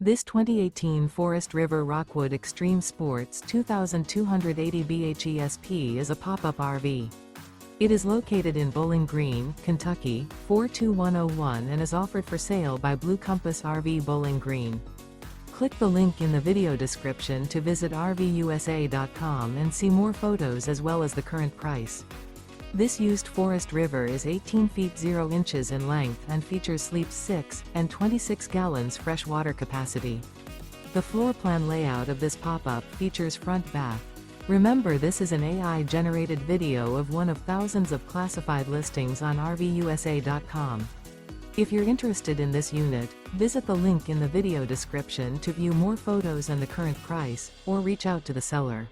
This 2018 Forest River Rockwood Extreme Sports 2280 bhesp is a pop-up RV. It is located in Bowling Green, Kentucky, 42101 and is offered for sale by Blue Compass RV Bowling Green. Click the link in the video description to visit RVUSA.com and see more photos as well as the current price. This used Forest River is 18 feet 0 inches in length and features sleeps 6 and 26 gallons fresh water capacity. The floor plan layout of this pop-up features front bath. Remember, this is an AI-generated video of one of thousands of classified listings on RVUSA.com. If you're interested in this unit, visit the link in the video description to view more photos and the current price, or reach out to the seller.